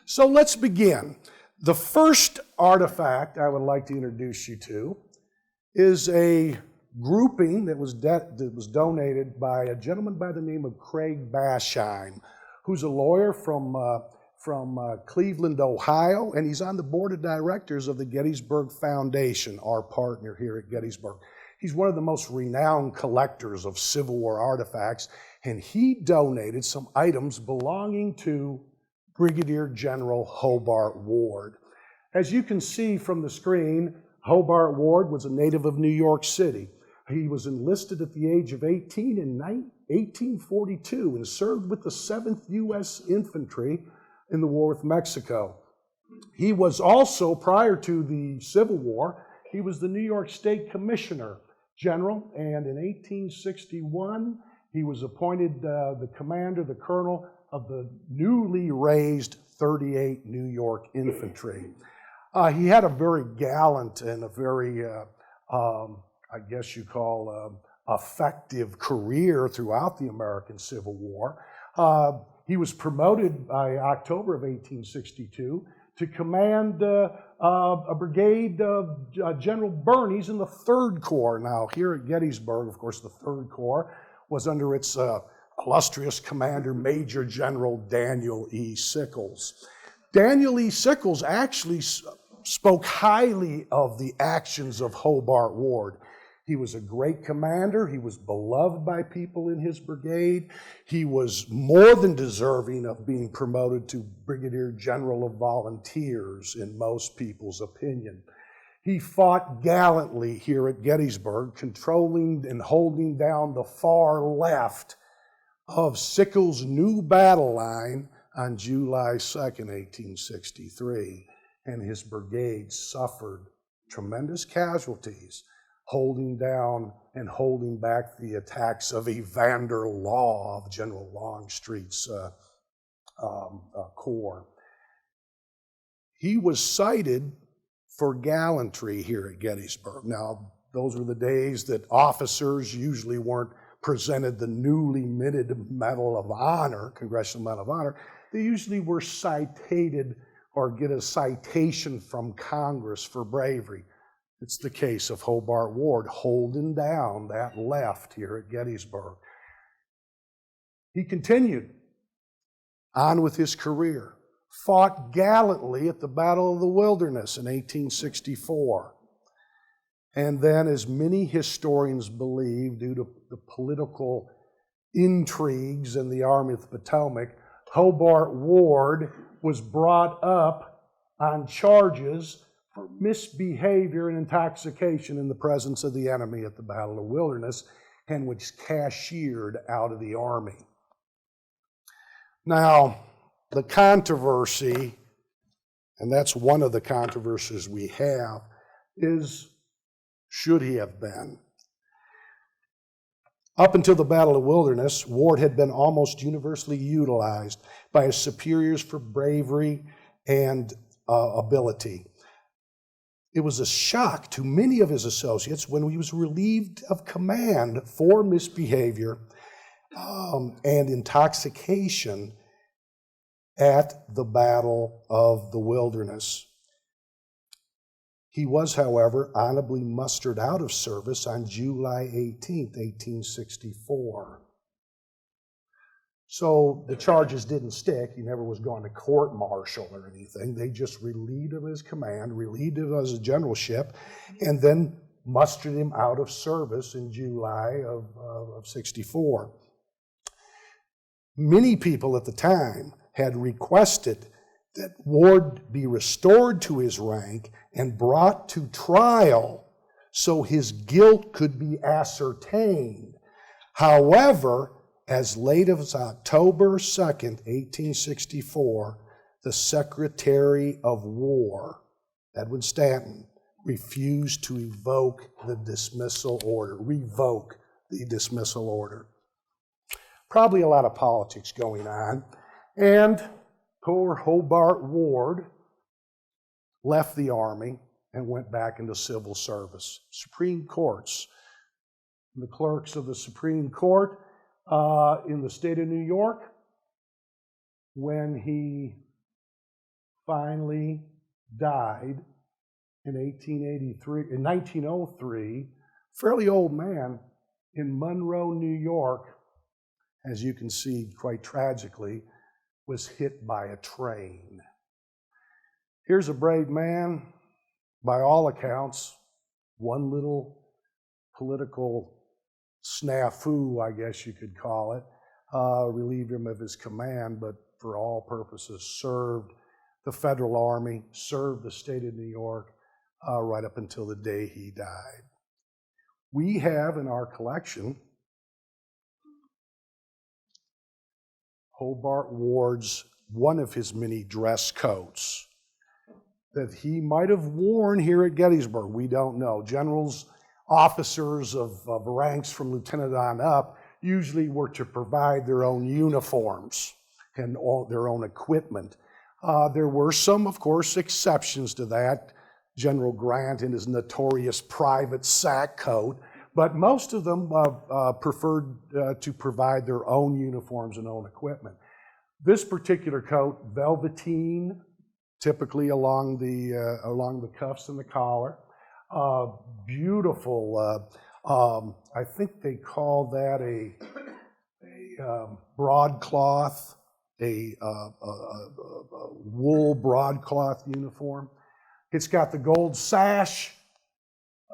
So let's begin. The first artifact I would like to introduce you to is a grouping that was donated by a gentleman by the name of Craig Basheim, who's a lawyer from Cleveland, Ohio, and he's on the board of directors of the Gettysburg Foundation, our partner here at Gettysburg. He's one of the most renowned collectors of Civil War artifacts, and he donated some items belonging to Brigadier General Hobart Ward. As you can see from the screen, Hobart Ward was a native of New York City. He was enlisted at the age of 18 in 1842 and served with the 7th U.S. Infantry in the war with Mexico. He was also, prior to the Civil War, he was the New York State Commissioner General, and in 1861, he was appointed the commander, the colonel of the newly raised 38 New York Infantry. He had a very gallant and a very, I guess you call, effective career throughout the American Civil War. He was promoted by October of 1862 to command a brigade of General Birney's in the 3rd Corps. Now, here at Gettysburg, of course, the 3rd Corps was under its illustrious commander, Major General Daniel E. Sickles. Daniel E. Sickles actually spoke highly of the actions of Hobart Ward. He was a great commander. He was beloved by people in his brigade. He was more than deserving of being promoted to Brigadier General of Volunteers in most people's opinion. He fought gallantly here at Gettysburg, controlling and holding down the far left of Sickles' new battle line on July 2nd, 1863, and his brigade suffered tremendous casualties, holding down and holding back the attacks of Evander Law of General Longstreet's corps. He was cited for gallantry here at Gettysburg. Now, those were the days that officers usually weren't presented the newly minted Medal of Honor, Congressional Medal of Honor. They usually were cited or get a citation from Congress for bravery. It's the case of Hobart Ward holding down that left here at Gettysburg. He continued on with his career, fought gallantly at the Battle of the Wilderness in 1864. And then, as many historians believe, due to the political intrigues in the Army of the Potomac, Hobart Ward was brought up on charges for misbehavior and intoxication in the presence of the enemy at the Battle of the Wilderness, and was cashiered out of the Army. Now, the controversy, and that's one of the controversies we have, is should he have been? Up until the Battle of the Wilderness, Ward had been almost universally utilized by his superiors for bravery and ability. It was a shock to many of his associates when he was relieved of command for misbehavior and intoxication at the Battle of the Wilderness. He was, however, honorably mustered out of service on July 18th, 1864. So the charges didn't stick. He never was going to court-martial or anything. They just relieved him of his command, relieved him of his generalship, and then mustered him out of service in July of 64. Many people at the time had requested that Ward be restored to his rank and brought to trial so his guilt could be ascertained. However, as late as October 2nd, 1864, the Secretary of War, Edwin Stanton, refused to revoke the dismissal order. Probably a lot of politics going on. And poor Hobart Ward left the Army and went back into civil service. Supreme Courts, the clerks of the Supreme Court in the state of New York, when he finally died in 1903, fairly old man, in Monroe, New York, as you can see, quite tragically, was hit by a train. Here's a brave man, by all accounts. One little political snafu, I guess you could call it, relieved him of his command, but for all purposes served the federal army, served the state of New York right up until the day he died. We have in our collection Hobart Ward's, one of his many dress coats that he might have worn here at Gettysburg. We don't know. Generals, officers of ranks from lieutenant on up usually were to provide their own uniforms and all their own equipment. There were some, of course, exceptions to that. General Grant in his notorious private sack coat, but most of them preferred to provide their own uniforms and own equipment. This particular coat, velveteen, typically along the cuffs and the collar. Beautiful. I think they call that a broadcloth, a wool broadcloth uniform. It's got the gold sash.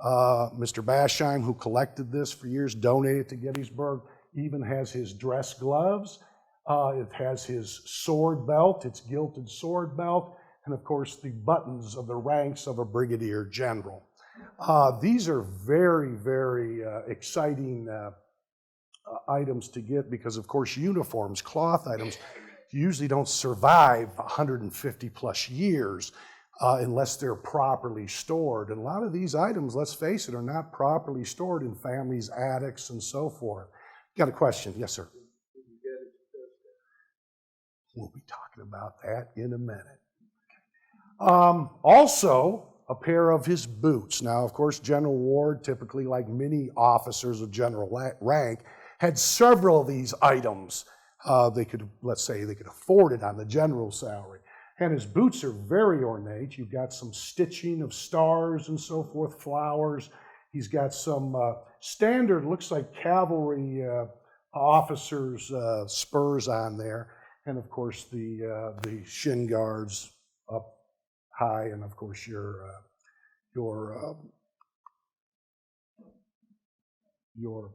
Mr. Basheim, who collected this for years, donated to Gettysburg, even has his dress gloves. It has his sword belt, its gilded sword belt, and of course the buttons of the ranks of a brigadier general. These are very, very exciting items to get because, of course, uniforms, cloth items, usually don't survive 150 plus years unless they're properly stored. And a lot of these items, let's face it, are not properly stored in families' attics and so forth. Got a question? Yes, sir. We'll be talking about that in a minute. Also, a pair of his boots. Now, of course, General Ward, typically like many officers of general rank, had several of these items. They could afford it on the general's salary. And his boots are very ornate. You've got some stitching of stars and so forth, flowers. He's got some standard, looks like cavalry officers' spurs on there. And of course, the shin guards up high, and of course your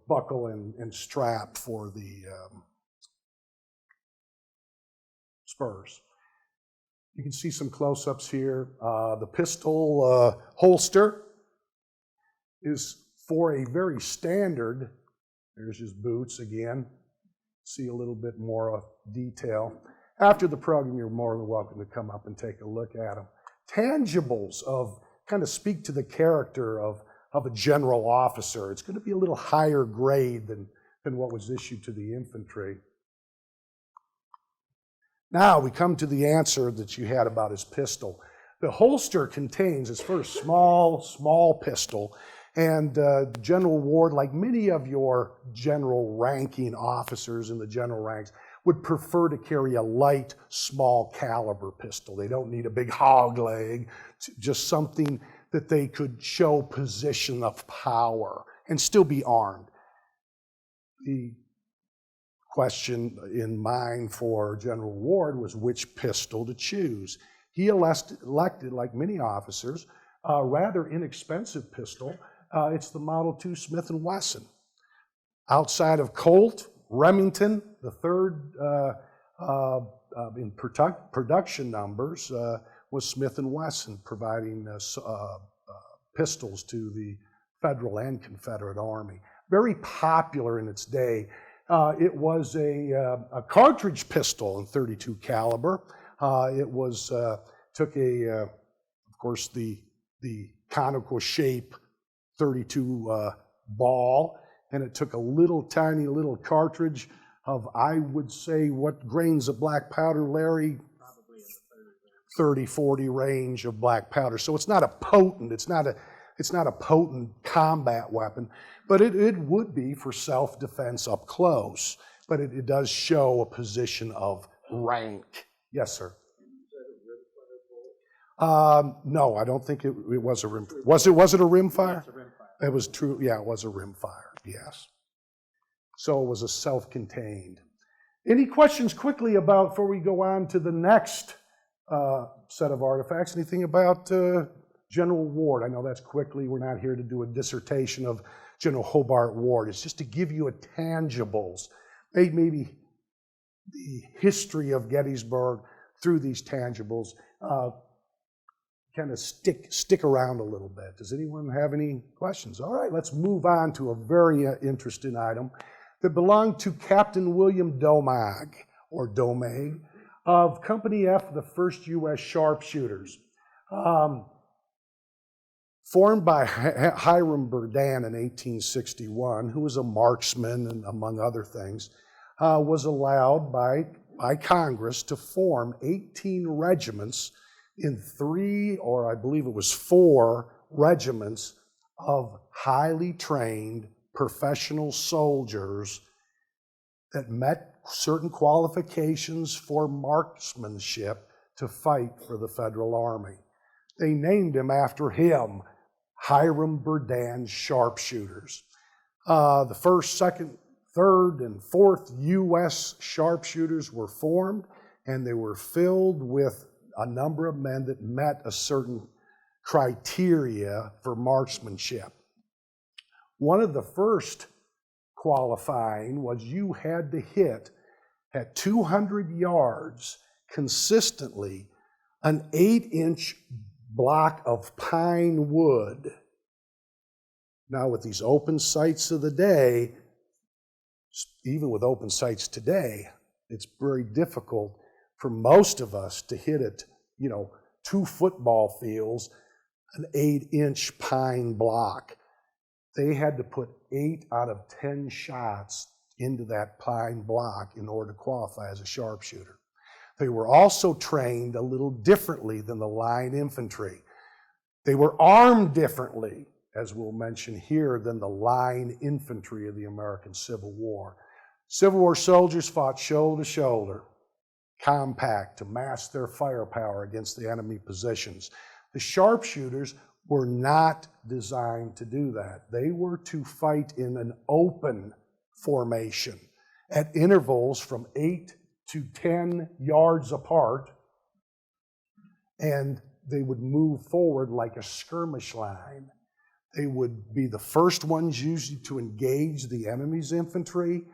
buckle and strap for the spurs. You can see some close-ups here. The pistol holster is for a very standard. There's his boots again. See a little bit more detail. After the program, you're more than welcome to come up and take a look at them. Tangibles of kind of speak to the character of a general officer. It's going to be a little higher grade than what was issued to the infantry. Now we come to the answer that you had about his pistol. The holster contains, it's for a small pistol, and General Ward, like many of your general ranking officers in the general ranks, would prefer to carry a light, small caliber pistol. They don't need a big hog leg, just something that they could show position of power and still be armed. The question in mind for General Ward was which pistol to choose. He elected, like many officers, a rather inexpensive pistol. It's the Model 2 Smith & Wesson. Outside of Colt, Remington, the third in production numbers, was Smith & Wesson, providing pistols to the Federal and Confederate Army. Very popular in its day. It was a cartridge pistol in .32 caliber. It was took of course, the conical shape .32 ball, and it took a tiny little cartridge of, I would say, what grains of black powder, Larry? Probably in the 30-40 range of black powder. So it's not a potent, it's not a potent combat weapon, but it would be for self-defense up close. But it does show a position of rank. Yes, sir. No, I don't think it was a rim. Was it a rimfire? It's a rimfire. It was true. Yeah, it was a rimfire. Yes. So it was a self-contained. Any questions quickly about, before we go on to the next set of artifacts, anything about General Ward? I know that's quickly. We're not here to do a dissertation of General Hobart Ward. It's just to give you a tangibles, maybe the history of Gettysburg through these tangibles. Kind of stick around a little bit. Does anyone have any questions? All right, let's move on to a very interesting item that belonged to Captain William Doag, or Doag, of Company F, the 1st U.S. Sharpshooters. Formed by Hiram Berdan in 1861, who was a marksman and among other things, was allowed by Congress to form 18 regiments in 3, or I believe it was 4, regiments of highly trained professional soldiers that met certain qualifications for marksmanship to fight for the Federal Army. They named him after him, Hiram Berdan Sharpshooters. The 1st, 2nd, 3rd, and 4th U.S. sharpshooters were formed, and they were filled with a number of men that met a certain criteria for marksmanship. One of the first qualifying was you had to hit at 200 yards consistently an 8-inch block of pine wood. Now with these open sights of the day, even with open sights today, it's very difficult for most of us to hit it, 2 football fields, an 8-inch pine block. They had to put 8 out of 10 shots into that pine block in order to qualify as a sharpshooter. They were also trained a little differently than the line infantry. They were armed differently, as we'll mention here, than the line infantry of the American Civil War. Civil War soldiers fought shoulder to shoulder, compact, to mass their firepower against the enemy positions. The sharpshooters were not designed to do that. They were to fight in an open formation at intervals from 8 to 10 yards apart, and they would move forward like a skirmish line. They would be the first ones usually to engage the enemy's infantry,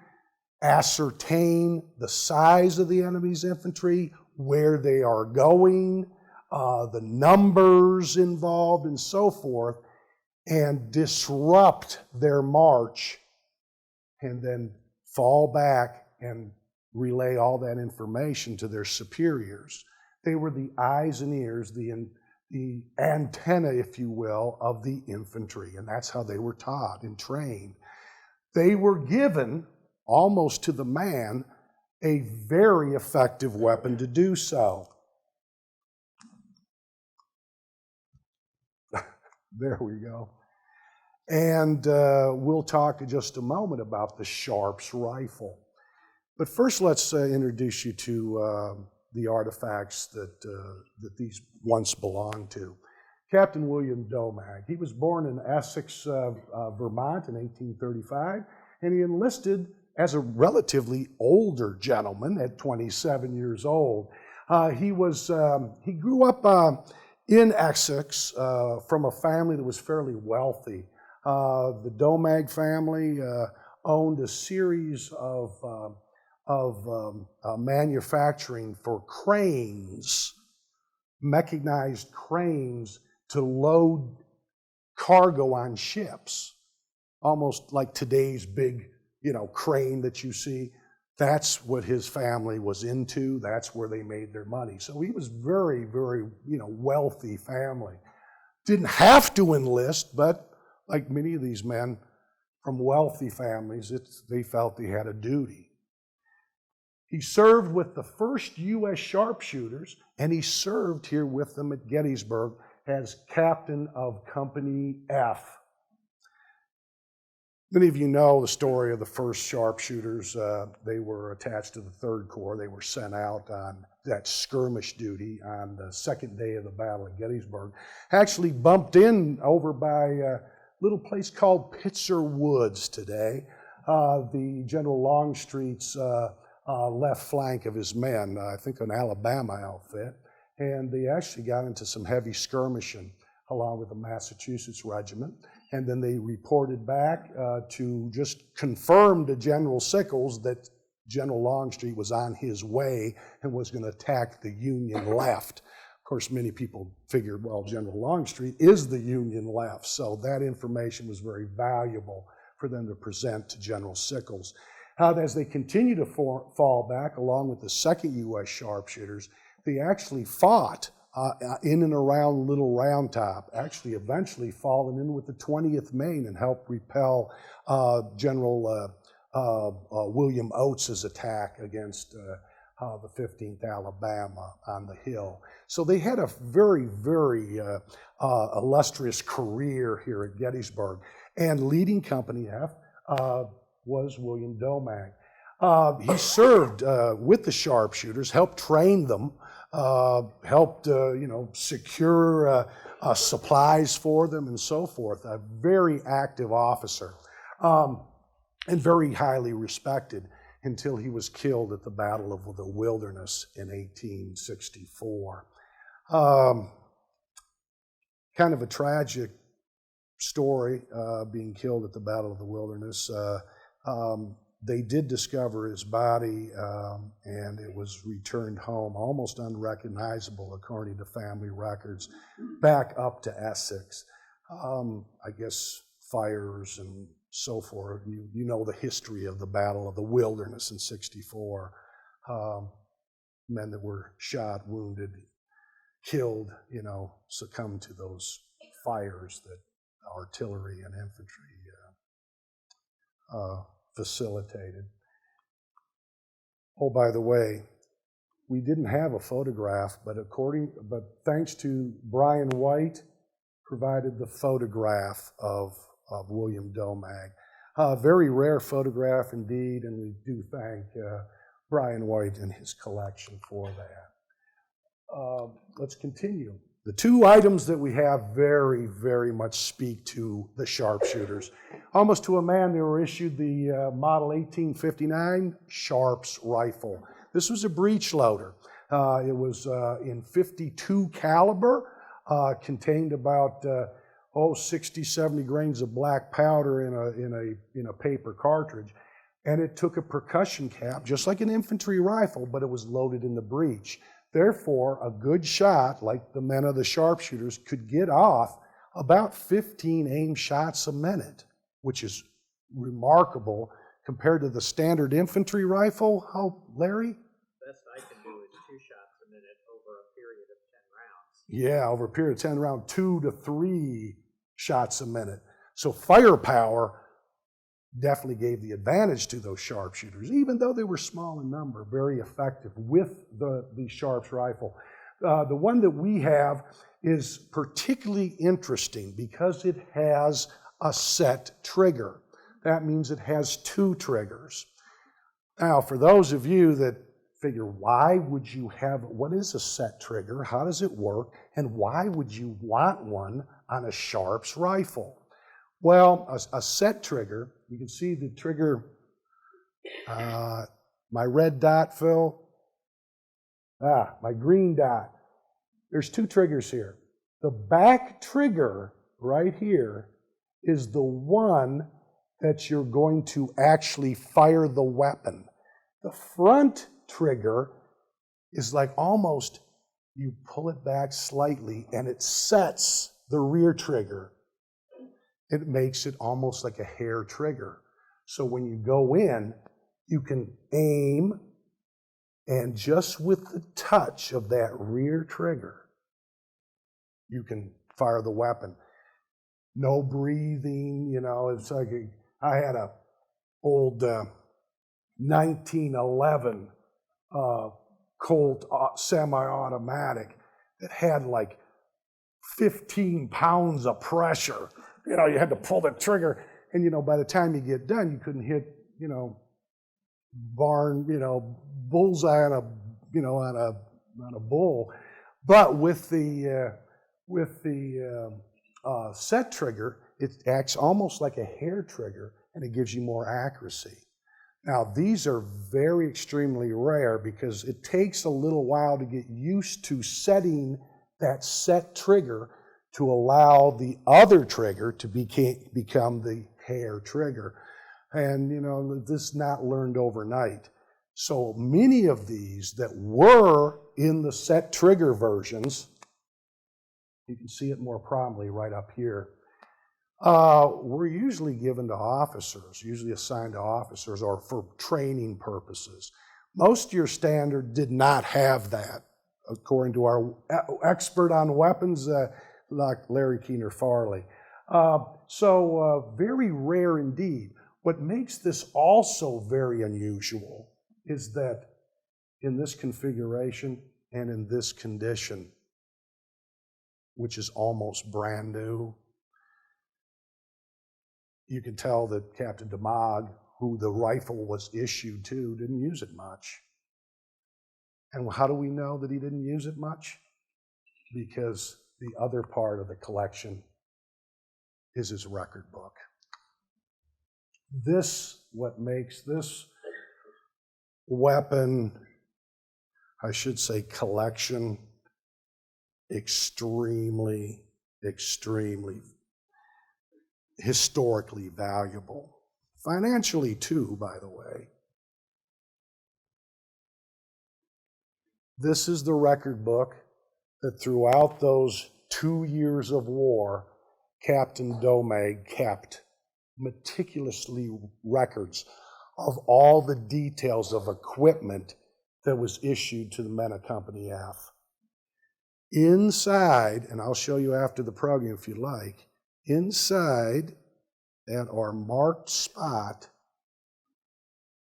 ascertain the size of the enemy's infantry, where they are going, the numbers involved, and so forth, and disrupt their march, and then fall back and relay all that information to their superiors. They were the eyes and ears, the antenna, if you will, of the infantry, and that's how they were taught and trained. They were given, almost to the man, a very effective weapon to do so. There we go. And we'll talk in just a moment about the Sharps rifle. But first, let's introduce you to the artifacts that these once belonged to. Captain William Doag. He was born in Essex, Vermont in 1835, and he enlisted as a relatively older gentleman at 27 years old. He grew up in Essex from a family that was fairly wealthy. The Doag family owned a series of manufacturing for cranes, mechanized cranes to load cargo on ships, almost like today's big, crane that you see. That's what his family was into. That's where they made their money. So he was very, very, wealthy family. Didn't have to enlist, but like many of these men from wealthy families, they felt they had a duty. He served with the 1st U.S. Sharpshooters, and he served here with them at Gettysburg as captain of Company F. Many of you know the story of the 1st Sharpshooters. They were attached to the 3rd Corps. They were sent out on that skirmish duty on the second day of the Battle of Gettysburg, actually bumped in over by a little place called Pitzer Woods today, the General Longstreet's left flank of his men, I think an Alabama outfit, and they actually got into some heavy skirmishing along with the Massachusetts Regiment, and then they reported back to just confirm to General Sickles that General Longstreet was on his way and was going to attack the Union left. Of course, many people figured, well, General Longstreet is the Union left, so that information was very valuable for them to present to General Sickles. As they continue to fall back, along with the 2nd U.S. Sharpshooters, they actually fought in and around Little Round Top, actually eventually falling in with the 20th Maine and helped repel General William Oates's attack against the 15th Alabama on the hill. So they had a very, very illustrious career here at Gettysburg. And leading Company F was William Doag. He served with the sharpshooters, helped train them, helped secure supplies for them and so forth. A very active officer and very highly respected until he was killed at the Battle of the Wilderness in 1864. Kind of a tragic story, being killed at the Battle of the Wilderness. They did discover his body, and it was returned home almost unrecognizable, according to family records, back up to Essex. I guess fires and so forth. You know the history of the Battle of the Wilderness in '64. Men that were shot, wounded, killed, succumbed to those fires that artillery and infantry facilitated. Oh, by the way, we didn't have a photograph, but thanks to Brian White, provided the photograph of William Doag. Very rare photograph indeed, and we do thank Brian White and his collection for that. Let's continue. The 2 items that we have very, very much speak to the sharpshooters. Almost to a man, they were issued the model 1859 Sharps rifle. This was a breech loader. It was in .52 caliber, contained about 60, 70 grains of black powder in a paper cartridge. And it took a percussion cap, just like an infantry rifle, but it was loaded in the breech. Therefore, a good shot, like the men of the sharpshooters, could get off about 15 aim shots a minute, which is remarkable compared to the standard infantry rifle. How, Larry? Best I can do is 2 shots a minute over a period of 10 rounds. Yeah, over a period of 10 rounds, 2 to 3 shots a minute. So firepower definitely gave the advantage to those sharpshooters, even though they were small in number, very effective with the Sharps rifle. The one that we have is particularly interesting because it has a set trigger. That means it has 2 triggers. Now, for those of you that figure, why would you have, what is a set trigger? How does it work? And why would you want one on a Sharps rifle? Well, a set trigger, you can see the trigger, my red dot, Phil. My green dot. There's 2 triggers here. The back trigger right here is the one that you're going to actually fire the weapon. The front trigger is like almost, you pull it back slightly and it sets the rear trigger. It makes it almost like a hair trigger. So when you go in, you can aim, and just with the touch of that rear trigger, you can fire the weapon. No breathing, it's like I had a old 1911 Colt semi-automatic that had like 15 pounds of pressure. You had to pull the trigger, and by the time you get done, you couldn't hit, bullseye on a not a bull. But with the set trigger, it acts almost like a hair trigger, and it gives you more accuracy. Now, these are very extremely rare because it takes a little while to get used to setting that set trigger to allow the other trigger to become the hair trigger. And, you know, this is not learned overnight. So many of these that were in the set trigger versions, you can see it more prominently right up here, were usually given to officers, usually assigned to officers or for training purposes. Most of your standard did not have that, according to our expert on weapons, like Larry Keener Farley. So very rare indeed. What makes this also very unusual is that in this configuration and in this condition, which is almost brand new, you can tell that Captain Doag, who the rifle was issued to, didn't use it much. And how do we know that he didn't use it much? Because the other part of the collection is his record book. What makes this weapon, I should say collection, extremely, extremely historically valuable. Financially too, by the way. This is the record book that throughout those 2 years of war, Captain Doag kept meticulously records of all the details of equipment that was issued to the men of Company F. Inside, and I'll show you after the program if you like, inside at our marked spot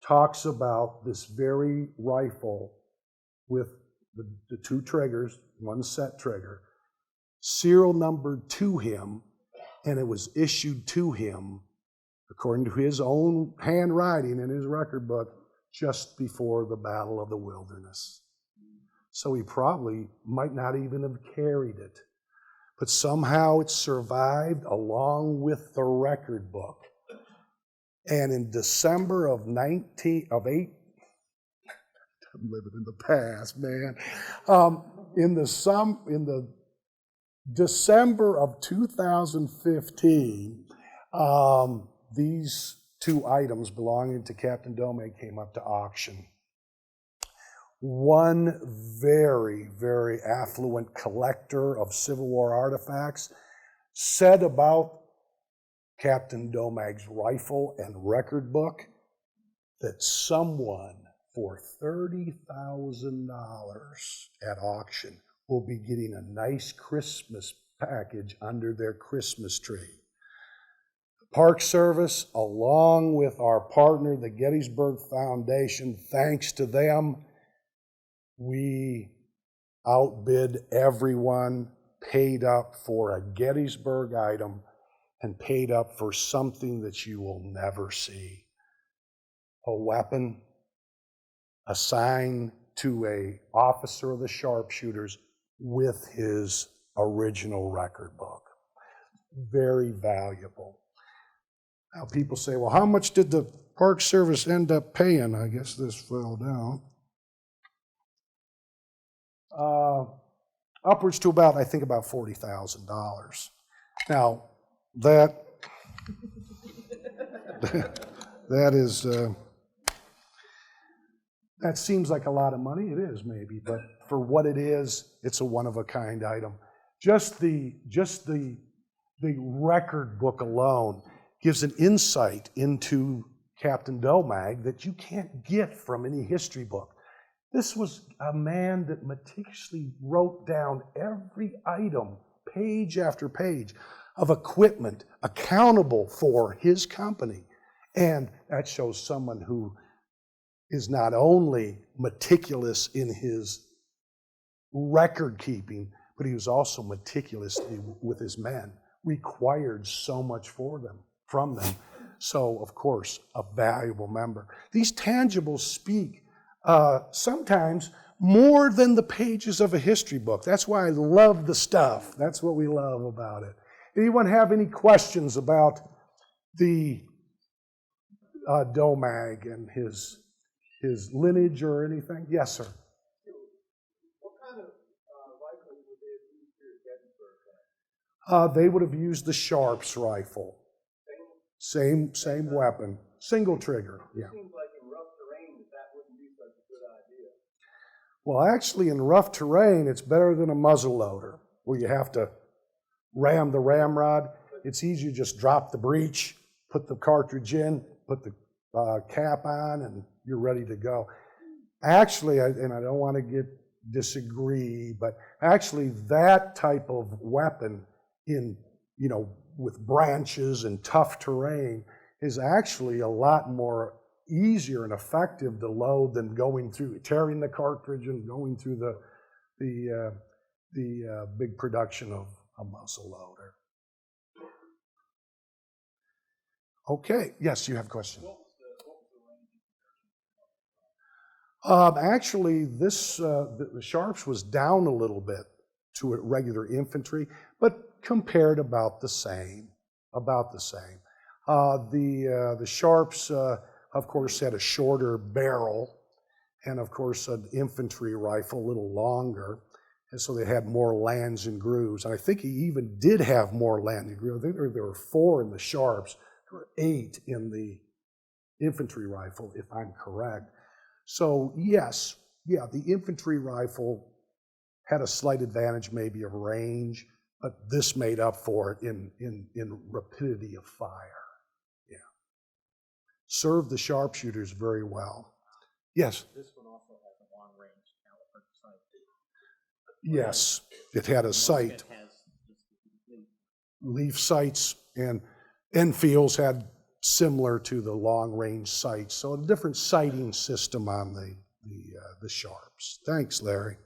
talks about this very rifle with the two triggers, one set trigger, serial numbered to him, and it was issued to him, according to his own handwriting in his record book, just before the Battle of the Wilderness. So he probably might not even have carried it. But somehow it survived along with the record book. And in December of 8, I'm living in the past, man. In the December of 2015, these two items belonging to Captain Doag came up to auction. One very, very affluent collector of Civil War artifacts said about Captain Doag's rifle and record book that someone for $30,000 at auction will be getting a nice Christmas package under their Christmas tree. The Park Service, along with our partner, the Gettysburg Foundation, thanks to them, we outbid everyone, paid up for a Gettysburg item, and paid up for something that you will never see. A weapon assigned to an officer of the sharpshooters with his original record book. Very valuable. Now people say, well, how much did the Park Service end up paying? I guess this fell down. Upwards to about, I think, about $40,000. Now, that is, that seems like a lot of money. It is, maybe, but for what it is, it's a one-of-a-kind item. Just the record book alone gives an insight into Captain Doag that you can't get from any history book. This was a man that meticulously wrote down every item, page after page, of equipment accountable for his company. And that shows someone who is not only meticulous in his record keeping, but he was also meticulous with his men, required so much from them. So, of course, a valuable member. These tangibles speak. Sometimes more than the pages of a history book. That's why I love the stuff. That's what we love about it. Anyone have any questions about the Doag and his lineage or anything? Yes, sir. What kind of rifle would they have used here at Gettysburg? They would have used the Sharps rifle. Same weapon. Single trigger, yeah. It seems like in rough terrain that wouldn't be such a good idea. Well, actually, in rough terrain, it's better than a muzzle loader, where you have to ram the ramrod. It's easier to just drop the breech, put the cartridge in, put the cap on, and you're ready to go. Actually, and I don't want to disagree, but actually that type of weapon with branches and tough terrain is actually a lot more easier and effective to load than tearing the cartridge and going through the big production of a muzzle loader. Okay, yes, you have a question. Actually, the Sharps was down a little bit to regular infantry, but compared about the same. The Sharps, of course, had a shorter barrel, and of course, an infantry rifle, a little longer, and so they had more lands and grooves. And I think he even did have more land and grooves. I think there were 4 in the Sharps, there were 8 in the infantry rifle, if I'm correct. So yes, the infantry rifle had a slight advantage maybe of range, but this made up for it in rapidity of fire. Yeah. Served the sharpshooters very well. Yes? This one also has a long-range caliber sight. Yes, it had a sight. It has Leaf sights, and Enfields had similar to the long-range sights. So a different sighting system on the Sharps. Thanks, Larry.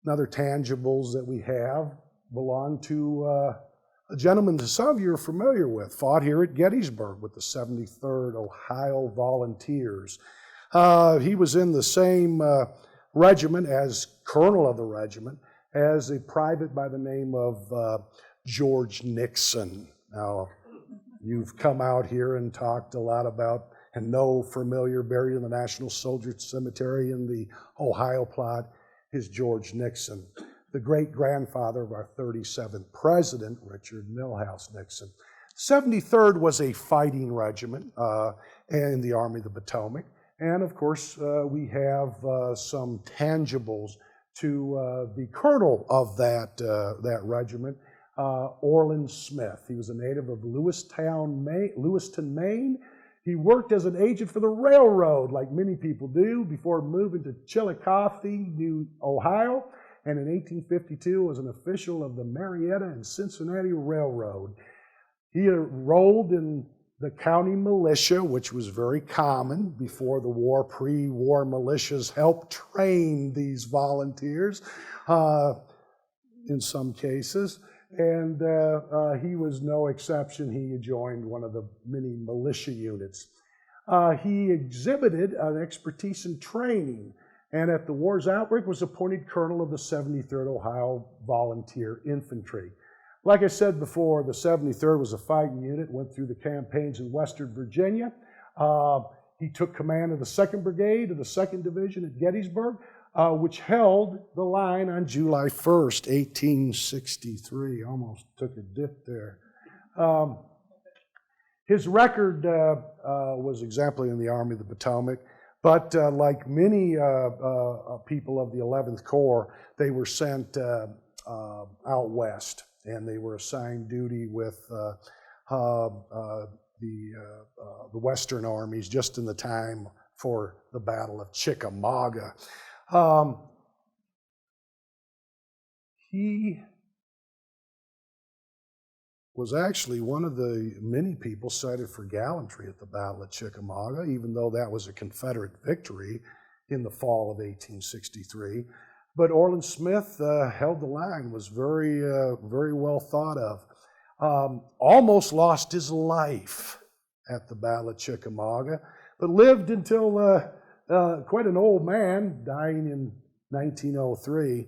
Another tangibles that we have belong to a gentleman that some of you are familiar with, fought here at Gettysburg with the 73rd Ohio Volunteers. He was in the same regiment as colonel of the regiment as a private by the name of George Nixon. Now, you've come out here and talked a lot about and know familiar, buried in the National Soldier Cemetery in the Ohio plot is George Nixon, the great-grandfather of our 37th president, Richard Milhouse Nixon. 73rd was a fighting regiment in the Army of the Potomac. And of course, we have some tangibles to the colonel of that regiment, Orland Smith. He was a native of Lewiston, Maine. He worked as an agent for the railroad, like many people do, before moving to Chillicothe, New Ohio. And in 1852 was an official of the Marietta and Cincinnati Railroad. He enrolled in the county militia, which was very common before the war. Pre-war militias helped train these volunteers in some cases. And he was no exception. He joined one of the many militia units. He exhibited an expertise in training, and at the war's outbreak was appointed colonel of the 73rd Ohio Volunteer Infantry. Like I said before, the 73rd was a fighting unit, went through the campaigns in Western Virginia. He took command of the 2nd Brigade of the 2nd Division at Gettysburg, which held the line on July 1st, 1863. Almost took a dip there. His record was exemplary in the Army of the Potomac, but like many people of the 11th Corps, they were sent out west, and they were assigned duty with the Western armies just in the time for the Battle of Chickamauga. He was actually one of the many people cited for gallantry at the Battle of Chickamauga, even though that was a Confederate victory in the fall of 1863. But Orland Smith held the line, was very, very well thought of. Almost lost his life at the Battle of Chickamauga, but lived until quite an old man, dying in 1903.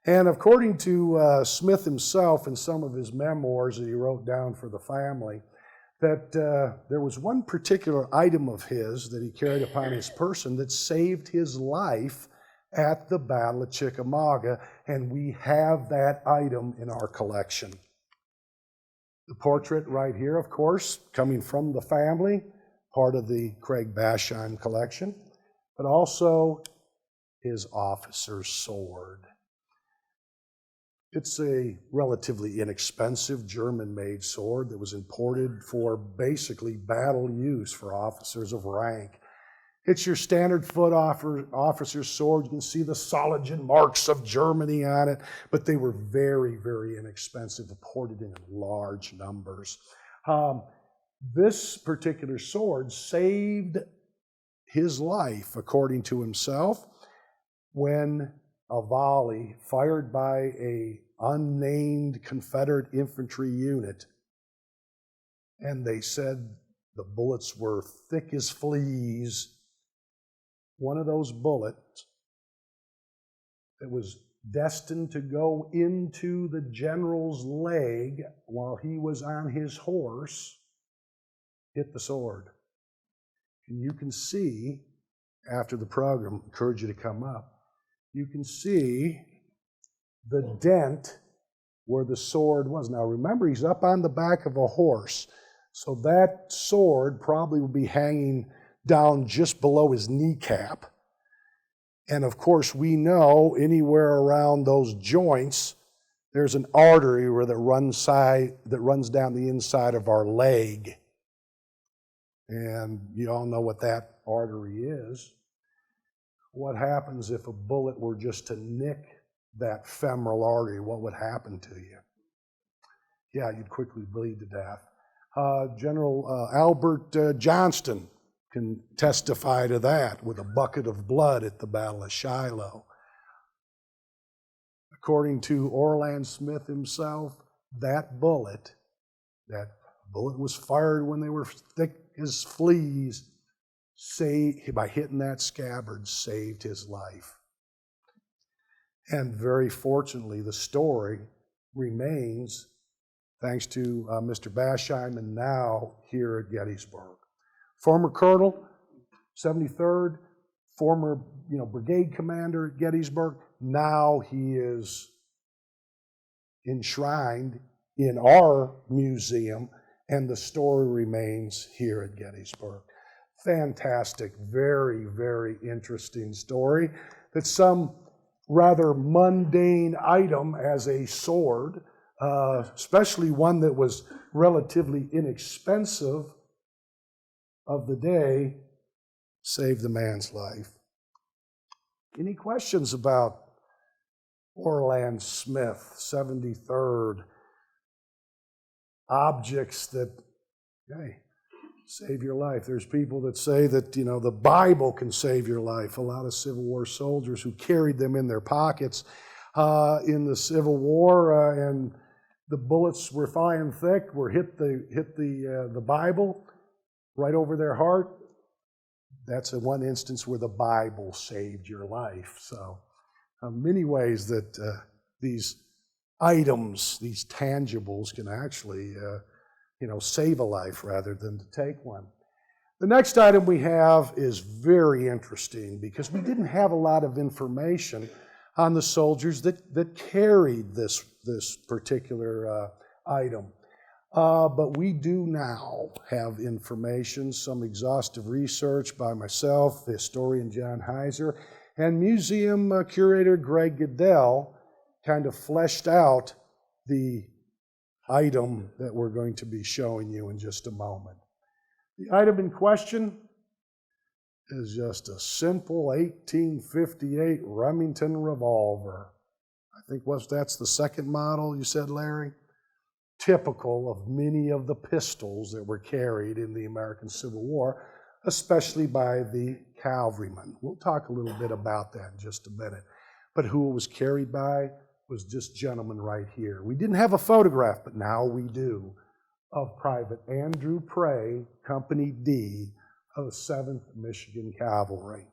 And according to Smith himself in some of his memoirs that he wrote down for the family, that there was one particular item of his that he carried upon his person that saved his life at the Battle of Chickamauga, and we have that item in our collection. The portrait right here, of course, coming from the family, part of the Craig Basheim collection, but also his officer's sword. It's a relatively inexpensive German-made sword that was imported for basically battle use for officers of rank. It's your standard foot officer's sword. You can see the Solingen marks of Germany on it, but they were very, very inexpensive, imported in large numbers. This particular sword saved his life, according to himself, when a volley fired by an unnamed Confederate infantry unit, and they said the bullets were thick as fleas. One of those bullets that was destined to go into the general's leg while he was on his horse hit the sword. And you can see, after the program, I encourage you to come up, you can see the dent where the sword was. Now remember, he's up on the back of a horse, so that sword probably would be hanging down just below his kneecap. And of course, we know anywhere around those joints, there's an artery that runs down the inside of our leg. And you all know what that artery is. What happens if a bullet were just to nick that femoral artery? What would happen to you? Yeah, you'd quickly bleed to death. General Albert Johnston can testify to that with a bucket of blood at the Battle of Shiloh. According to Orland Smith himself, that bullet was fired when they were thick as fleas, by hitting that scabbard, saved his life. And very fortunately, the story remains, thanks to Mr. Basheim, and now here at Gettysburg. Former colonel, 73rd, former brigade commander at Gettysburg. Now he is enshrined in our museum, and the story remains here at Gettysburg. Fantastic, very, very interesting story that some rather mundane item as a sword, especially one that was relatively inexpensive of the day, saved the man's life. Any questions about Orland Smith, 73rd? Objects that, save your life. There's people that say that, the Bible can save your life. A lot of Civil War soldiers who carried them in their pockets in the Civil War, and the bullets were flying thick, hit the Bible right over their heart. That's one instance where the Bible saved your life. So, many ways that these items, these tangibles, can actually, save a life rather than to take one. The next item we have is very interesting because we didn't have a lot of information on the soldiers that carried this particular item. But we do now have information, some exhaustive research by myself, the historian John Heiser, and museum curator Greg Goodell kind of fleshed out the item that we're going to be showing you in just a moment. The item in question is just a simple 1858 Remington revolver. I think that's the second model you said, Larry? Typical of many of the pistols that were carried in the American Civil War, especially by the cavalrymen. We'll talk a little bit about that in just a minute. But who it was carried by was this gentleman right here. We didn't have a photograph, but now we do, of Private Andrew Prey, Company D of the 7th Michigan Cavalry.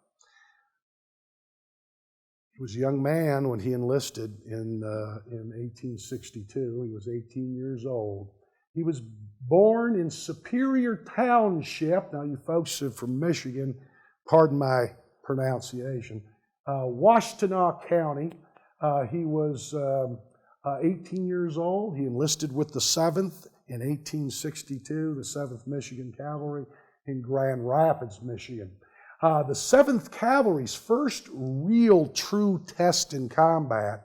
He was a young man when he enlisted in 1862. He was 18 years old. He was born in Superior Township. Now, you folks are from Michigan, pardon my pronunciation, Washtenaw County. He was 18 years old. He enlisted with the 7th in 1862, the 7th Michigan Cavalry in Grand Rapids, Michigan. The 7th Cavalry's first real true test in combat,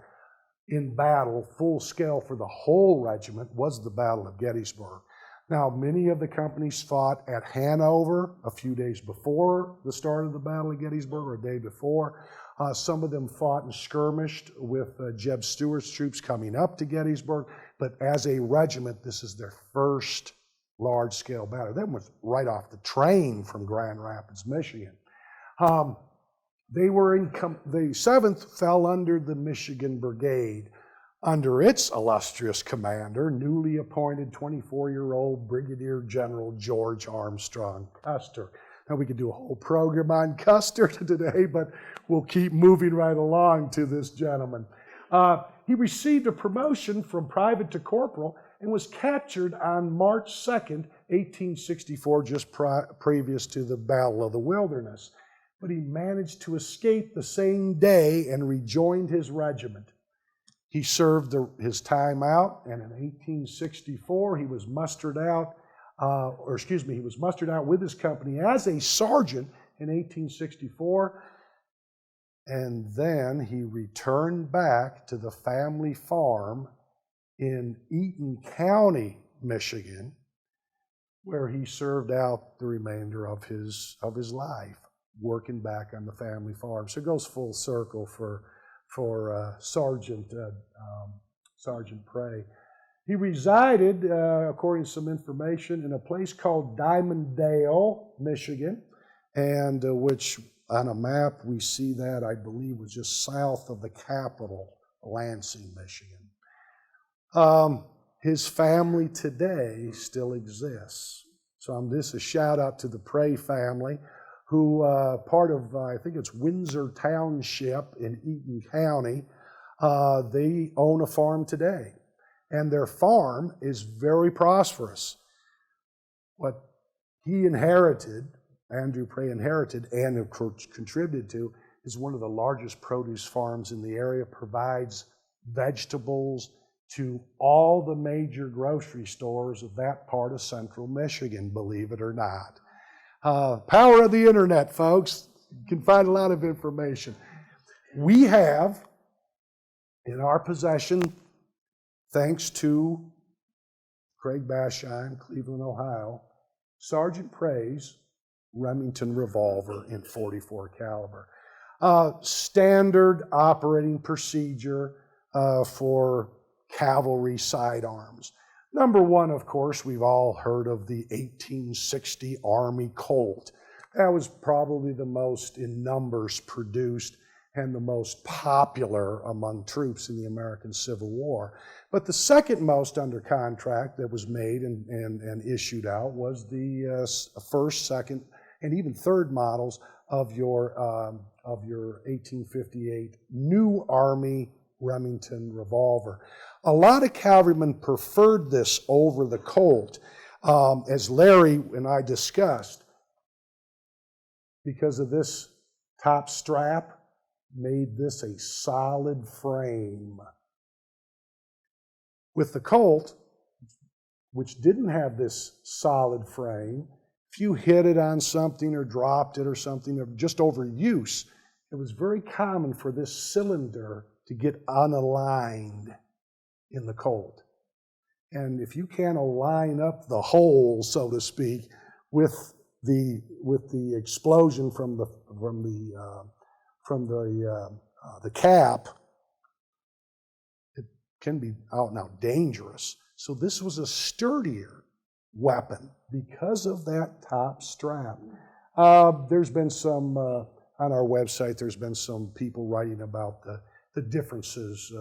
in battle, full scale for the whole regiment, was the Battle of Gettysburg. Now, many of the companies fought at Hanover a few days before the start of the Battle of Gettysburg, or a day before. Some of them fought and skirmished with Jeb Stuart's troops coming up to Gettysburg, but as a regiment, this is their first large-scale battle. That was right off the train from Grand Rapids, Michigan. The 7th fell under the Michigan Brigade, under its illustrious commander, newly appointed 24-year-old Brigadier General George Armstrong Custer. Now, we could do a whole program on Custer today, but we'll keep moving right along to this gentleman. He received a promotion from private to corporal and was captured on March 2nd, 1864, just previous to the Battle of the Wilderness. But he managed to escape the same day and rejoined his regiment. He served his time out, and in 1864 he was mustered out, he was mustered out with his company as a sergeant in 1864, and then he returned back to the family farm in Eaton County, Michigan, where he served out the remainder of his life, working back on the family farm. So it goes full circle for Sergeant Prey. He resided, according to some information, in a place called Diamonddale, Michigan, and which on a map we see that, I believe, was just south of the capital, Lansing, Michigan. His family today still exists. So this is a shout out to the Prey family, who part of, I think it's Windsor Township in Eaton County. They own a farm today, and their farm is very prosperous. What he inherited, Andrew Prey inherited, and contributed to, is one of the largest produce farms in the area, provides vegetables to all the major grocery stores of that part of central Michigan, believe it or not. Power of the internet, folks. You can find a lot of information. We have in our possession, thanks to Craig Bashine, Cleveland, Ohio, Sergeant Prey's Remington revolver in .44 caliber. Standard operating procedure for cavalry sidearms. Number one, of course, we've all heard of the 1860 Army Colt. That was probably the most in numbers produced and the most popular among troops in the American Civil War. But the second most under contract that was made and issued out was the first, second, and even third models of your 1858 New Army Remington revolver. A lot of cavalrymen preferred this over the Colt, as Larry and I discussed, because of this top strap made this a solid frame. With the Colt, which didn't have this solid frame, if you hit it on something or dropped it or something, or just overuse, it was very common for this cylinder to get unaligned in the Colt. And if you can't align up the hole, so to speak, with the explosion from the cap, it can be out and out dangerous. So this was a sturdier weapon because of that top strap. There's been some on our website. There's been some people writing about the differences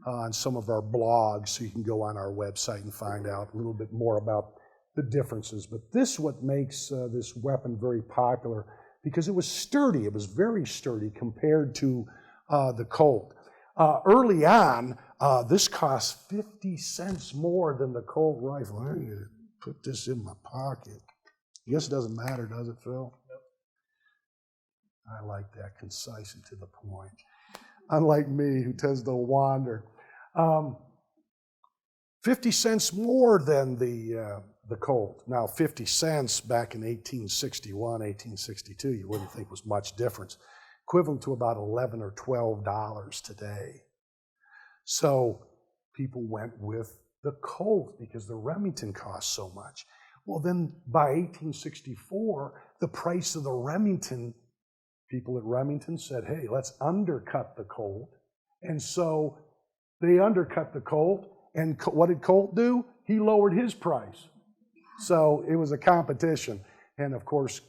on some of our blogs, so you can go on our website and find out a little bit more about the differences. But this is what makes this weapon very popular, because it was sturdy. It was very sturdy compared to the Colt. Early on, this cost 50 cents more than the Colt rifle. I'm going to put this in my pocket. I guess it doesn't matter, does it, Phil? Nope. I like that, concise and to the point. Unlike me, who tends to wander. 50 cents more than the Colt. Now, 50 cents back in 1861, 1862, you wouldn't think was much difference. Equivalent to about $11 or $12 today. So people went with the Colt because the Remington cost so much. Well, then by 1864, the price of the Remington, people at Remington said, hey, let's undercut the Colt. And so they undercut the Colt. And what did Colt do? He lowered his price. So it was a competition. And of course,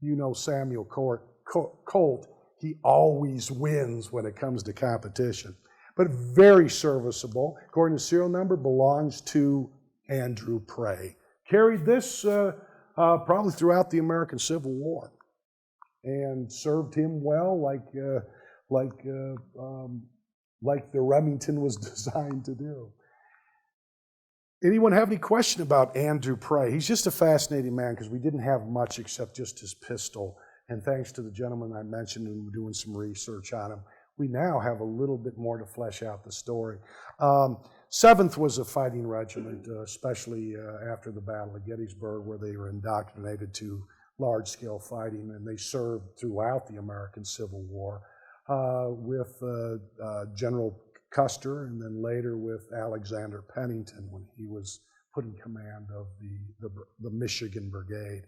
you know Samuel Colt, he always wins when it comes to competition. But very serviceable. According to serial number, belongs to Andrew Pray. Carried this probably throughout the American Civil War and served him well like the Remington was designed to do. Anyone have any question about Andrew Pray? He's just a fascinating man because we didn't have much except just his pistol. And thanks to the gentleman I mentioned and we're doing some research on him, we now have a little bit more to flesh out the story. 7th was a fighting regiment, especially after the Battle of Gettysburg, where they were indoctrinated to large-scale fighting, and they served throughout the American Civil War with General Custer, and then later with Alexander Pennington when he was put in command of the Michigan Brigade.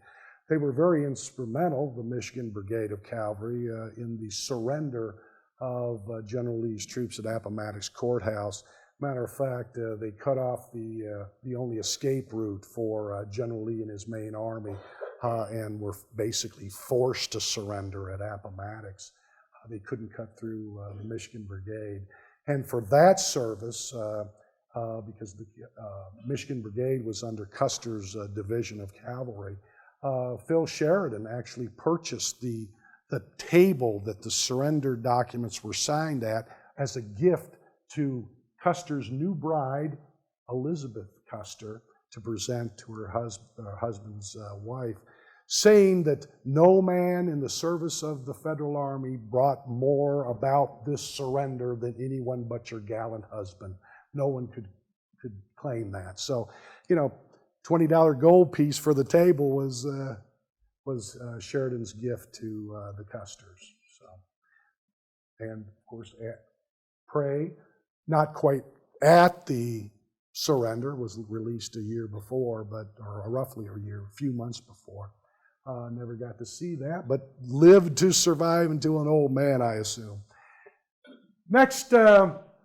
They were very instrumental, the Michigan Brigade of Cavalry, in the surrender of General Lee's troops at Appomattox Courthouse. Matter of fact, they cut off the only escape route for General Lee and his main army and were basically forced to surrender at Appomattox. They couldn't cut through the Michigan Brigade. And for that service, because the Michigan Brigade was under Custer's division of cavalry, Phil Sheridan actually purchased the table that the surrender documents were signed at as a gift to Custer's new bride, Elizabeth Custer, to present to her husband's wife, saying that no man in the service of the Federal Army brought more about this surrender than anyone but your gallant husband. No one could claim that. So, $20 gold piece for the table was Sheridan's gift to the Custers. So, and of course, Pray, not quite at the surrender, was released a year before, or roughly a few months before. Never got to see that, but lived to survive until an old man, I assume. Next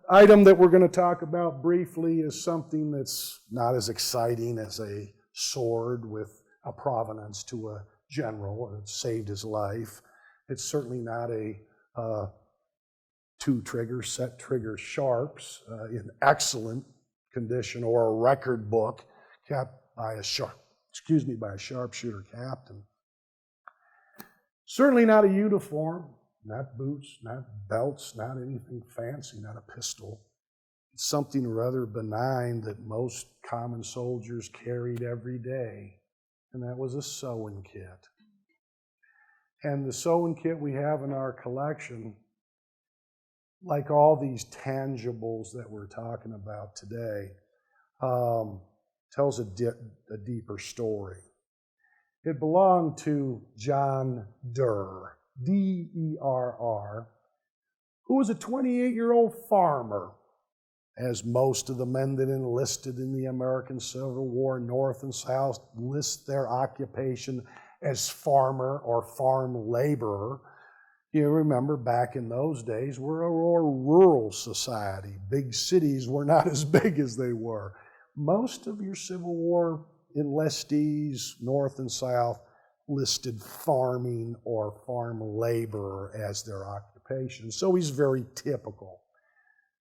item that we're going to talk about briefly is something that's not as exciting as a sword with a provenance to a general that saved his life. It's certainly not a set trigger sharps in excellent condition or a record book kept by a sharpshooter captain. Certainly not a uniform, not boots, not belts, not anything fancy, not a pistol. It's something rather benign that most common soldiers carried every day, and that was a sewing kit. And the sewing kit we have in our collection, like all these tangibles that we're talking about today, tells a deeper story. It belonged to John Durr, D-E-R-R, who was a 28-year-old farmer, as most of the men that enlisted in the American Civil War, North and South, list their occupation as farmer or farm laborer. You remember back in those days, we're a rural society. Big cities were not as big as they were. Most of your Civil War enlistees, North and South, listed farming or farm laborer as their occupation. So he's very typical.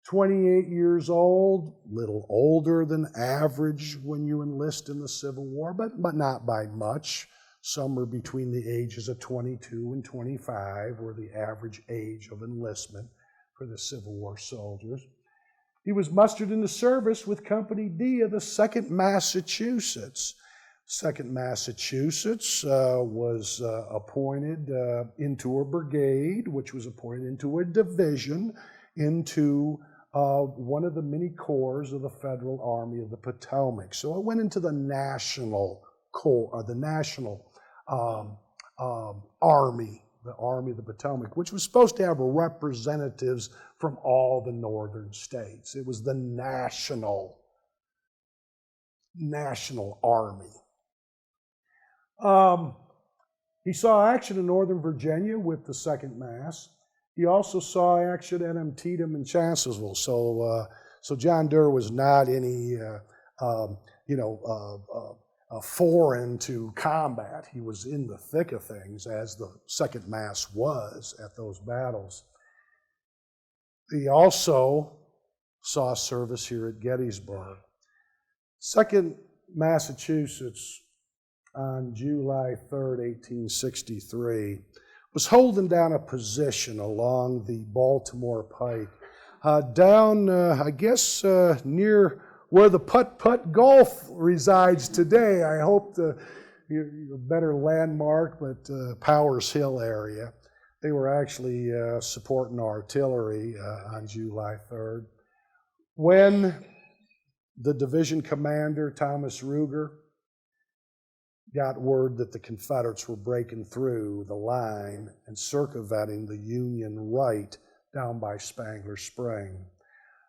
28 years old, little older than average when you enlist in the Civil War, but not by much. Somewhere between the ages of 22 and 25 were the average age of enlistment. for the Civil War soldiers. He was mustered into service with Company D of the 2nd Massachusetts. 2nd Massachusetts was appointed into a brigade, which was appointed into a division, into one of the many corps of the Federal Army of the Potomac. So it went into the National Corps, or the National Army, the Army of the Potomac, which was supposed to have representatives from all the northern states. It was the National Army. He saw action in Northern Virginia with the 2nd Mass. He also saw action at Antietam and Chancellorsville. So John Durr was not any, foreign to combat. He was in the thick of things, as the 2nd Mass was at those battles. He also saw service here at Gettysburg. 2nd Massachusetts, on July 3rd, 1863, was holding down a position along the Baltimore Pike, down, near where the putt-putt golf resides today. I hope a better landmark, but Powers Hill area. They were actually supporting artillery on July 3rd. When the division commander, Thomas Ruger, got word that the Confederates were breaking through the line and circumventing the Union right down by Spangler Spring.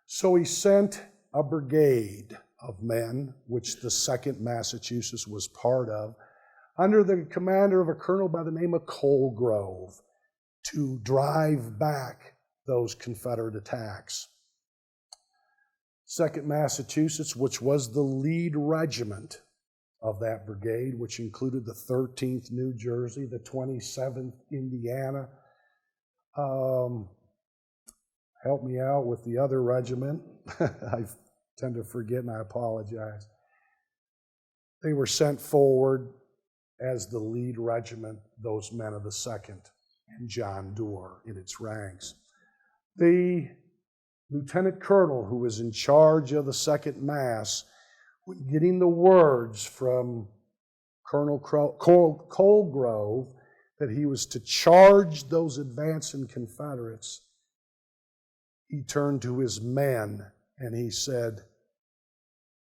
So he sent a brigade of men, which the 2nd Massachusetts was part of, under the commander of a colonel by the name of Colgrove, to drive back those Confederate attacks. 2nd Massachusetts, which was the lead regiment of that brigade, which included the 13th New Jersey, the 27th Indiana. Help me out with the other regiment. I tend to forget, and I apologize. They were sent forward as the lead regiment, those men of the 2nd, and John Durr in its ranks. The lieutenant colonel who was in charge of the 2nd Mass, when getting the words from Colonel Colgrove that he was to charge those advancing Confederates, he turned to his men and he said,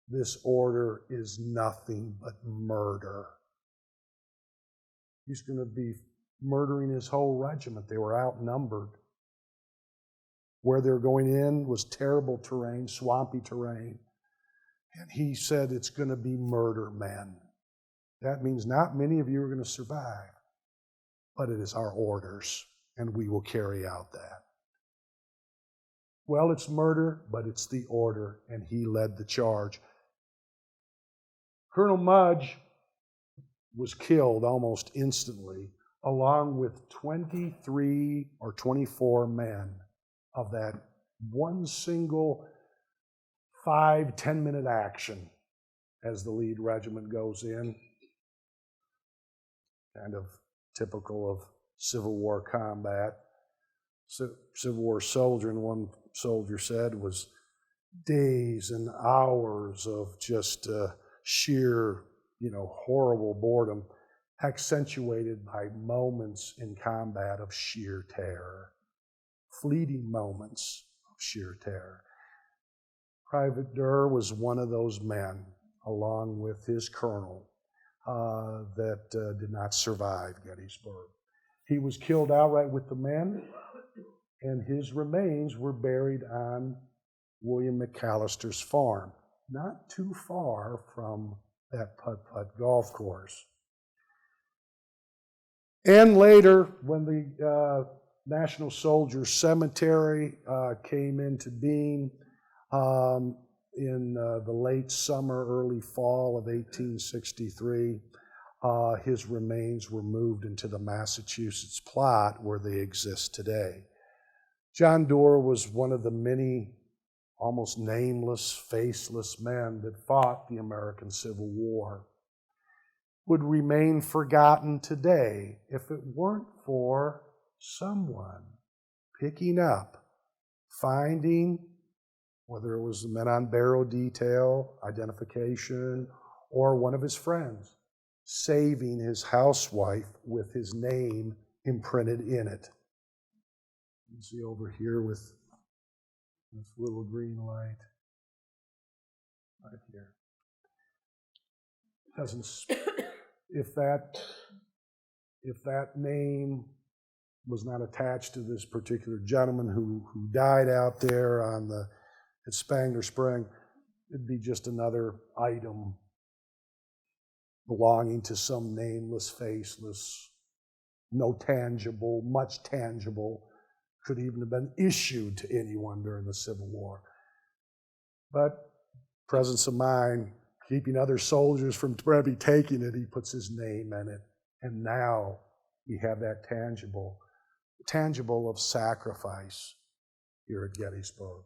"This order is nothing but murder." He's going to be murdering his whole regiment. They were outnumbered. Where they were going in was terrible terrain, swampy terrain. And he said, "It's going to be murder, men. That means not many of you are going to survive, but it is our orders, and we will carry out that." Well, it's murder, but it's the order, and he led the charge. Colonel Mudge was killed almost instantly, along with 23 or 24 men of that one single 5-10 minute action as the lead regiment goes in. Kind of typical of Civil War combat. Civil War soldier, and one soldier said, was days and hours of just sheer, horrible boredom, accentuated by moments in combat of sheer terror, fleeting moments of sheer terror. Private Durr was one of those men, along with his colonel, that did not survive Gettysburg. He was killed outright with the men, and his remains were buried on William McAllister's farm, not too far from that putt-putt golf course. And later, when the National Soldiers Cemetery came into being in the late summer, early fall of 1863, his remains were moved into the Massachusetts plot where they exist today. John Durr was one of the many almost nameless, faceless men that fought the American Civil War. Would remain forgotten today if it weren't for someone picking up finding, whether it was the men on barrow detail, identification, or one of his friends, saving his housewife with his name imprinted in it. You see over here with this little green light right here. Doesn't if that name was not attached to this particular gentleman who died out there at Spangler Spring, it'd be just another item belonging to some nameless, faceless, no tangible, much tangible, could even have been issued to anyone during the Civil War. But presence of mind, keeping other soldiers from probably taking it, he puts his name in it. And now we have that tangible of sacrifice here at Gettysburg.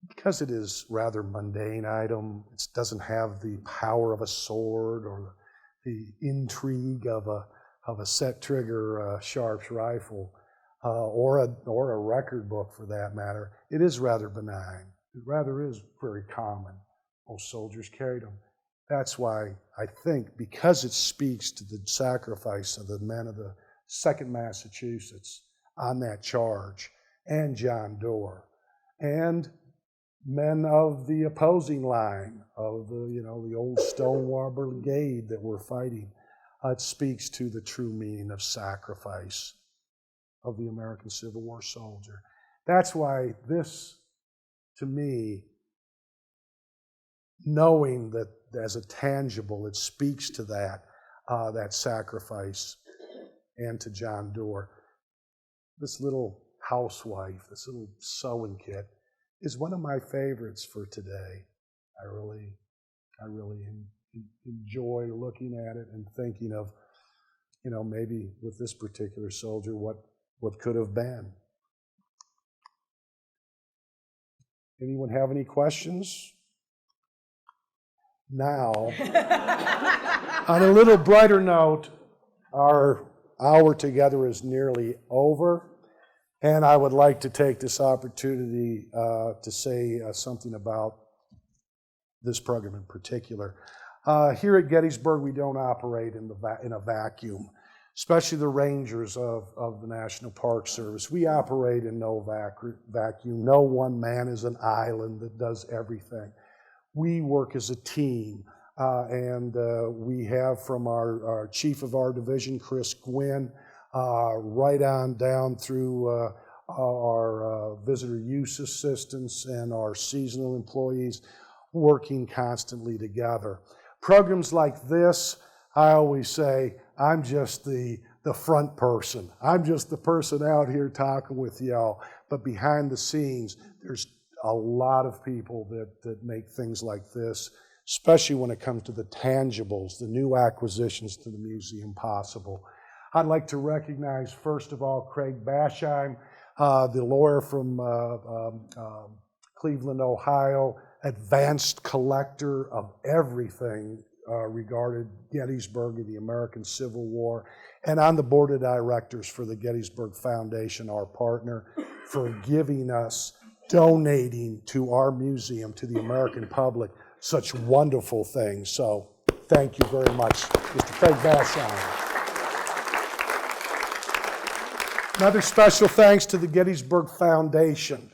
Because it is rather mundane item, it doesn't have the power of a sword or the intrigue of a set trigger Sharps rifle, or a record book for that matter. It is rather benign. It rather is very common. Most soldiers carried them. That's why I think, because it speaks to the sacrifice of the men of the 2nd Massachusetts on that charge, and John Dorr, and men of the opposing line of the old Stonewall Brigade that were fighting. It speaks to the true meaning of sacrifice of the American Civil War soldier. That's why this, to me, knowing that as a tangible, it speaks to that sacrifice, and to John Dorr. This little housewife, this little sewing kit, is one of my favorites for today. I really enjoy looking at it and thinking of, maybe with this particular soldier, what could have been. Anyone have any questions? Now, on a little brighter note, our hour together is nearly over. And I would like to take this opportunity to say something about this program in particular. Here at Gettysburg, we don't operate in a vacuum, especially the rangers of the National Park Service. We operate in no vacuum. No one man is an island that does everything. We work as a team, and we have from our chief of our division, Chris Gwynn, right on down through our visitor use assistants and our seasonal employees, working constantly together. Programs like this, I always say, I'm just the front person. I'm just the person out here talking with y'all. But behind the scenes, there's a lot of people that make things like this, especially when it comes to the tangibles, the new acquisitions to the museum possible. I'd like to recognize, first of all, Craig Basheim, the lawyer from Cleveland, Ohio, advanced collector of everything regarding Gettysburg and the American Civil War, and on the board of directors for the Gettysburg Foundation, our partner, for giving us, donating to our museum, to the American public, such wonderful things. So thank you very much, Mr. Craig Basheim. Another special thanks to the Gettysburg Foundation.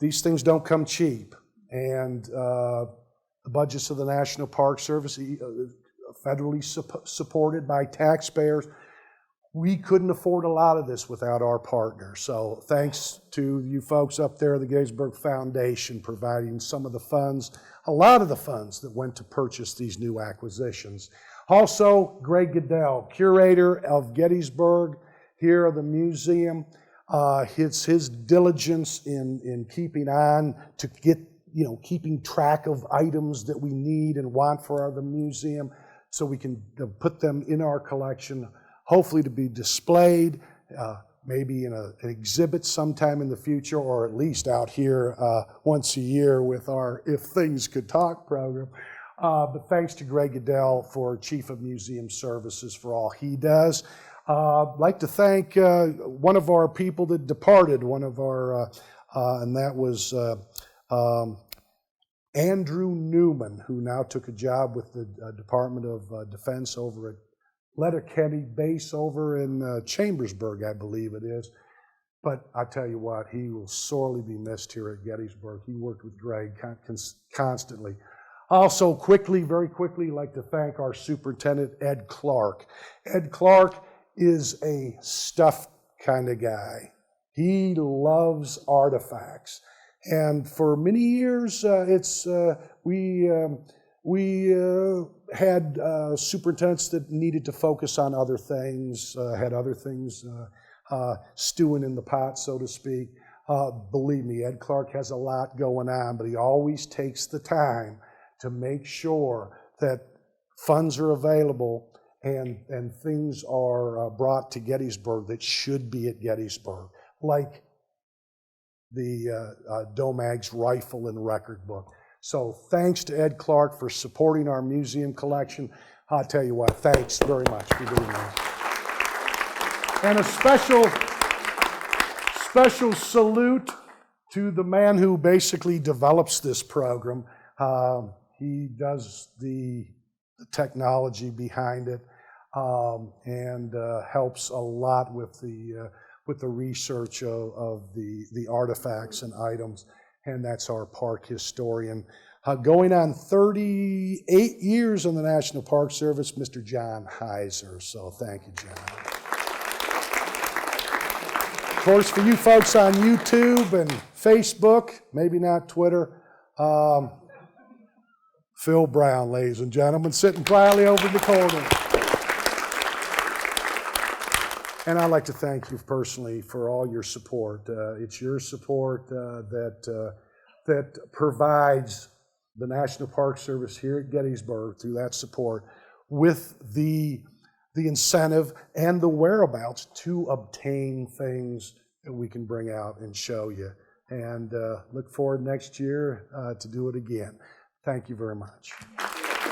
These things don't come cheap, and the budgets of the National Park Service, federally supported by taxpayers. We couldn't afford a lot of this without our partners. So thanks to you folks up there at the Gettysburg Foundation providing some of the funds, a lot of the funds that went to purchase these new acquisitions. Also, Greg Goodell, curator of Gettysburg here at the museum. His diligence in keeping on to get, keeping track of items that we need and want for the museum so we can put them in our collection, hopefully to be displayed, maybe in an exhibit sometime in the future, or at least out here once a year with our If Things Could Talk program. But thanks to Greg Goodell, for Chief of Museum Services, for all he does. I'd like to thank one of our people that departed, and that was Andrew Newman, who now took a job with the Department of Defense over at Letterkenny Base over in Chambersburg, I believe it is. But I tell you what, he will sorely be missed here at Gettysburg. He worked with Greg constantly. Also, very quickly, like to thank our superintendent, Ed Clark. Ed Clark is a stuffed kind of guy. He loves artifacts. And for many years, we had superintendents that needed to focus on other things, had other things stewing in the pot, so to speak. Believe me, Ed Clark has a lot going on, but he always takes the time to make sure that funds are available and things are brought to Gettysburg that should be at Gettysburg, like the Doag's rifle and record book. So thanks to Ed Clark for supporting our museum collection. I'll tell you what, thanks very much for doing that. And a special salute to the man who basically develops this program. He does the technology behind it and helps a lot with the research of the artifacts and items, and that's our park historian. Going on 38 years in the National Park Service, Mr. John Heiser. So thank you, John. Of course, for you folks on YouTube and Facebook, maybe not Twitter, Phil Brown, ladies and gentlemen, sitting quietly over in the corner. And I'd like to thank you personally for all your support. It's your support that provides the National Park Service here at Gettysburg, through that support, with the incentive and the whereabouts to obtain things that we can bring out and show you. And look forward next year to do it again. Thank you very much.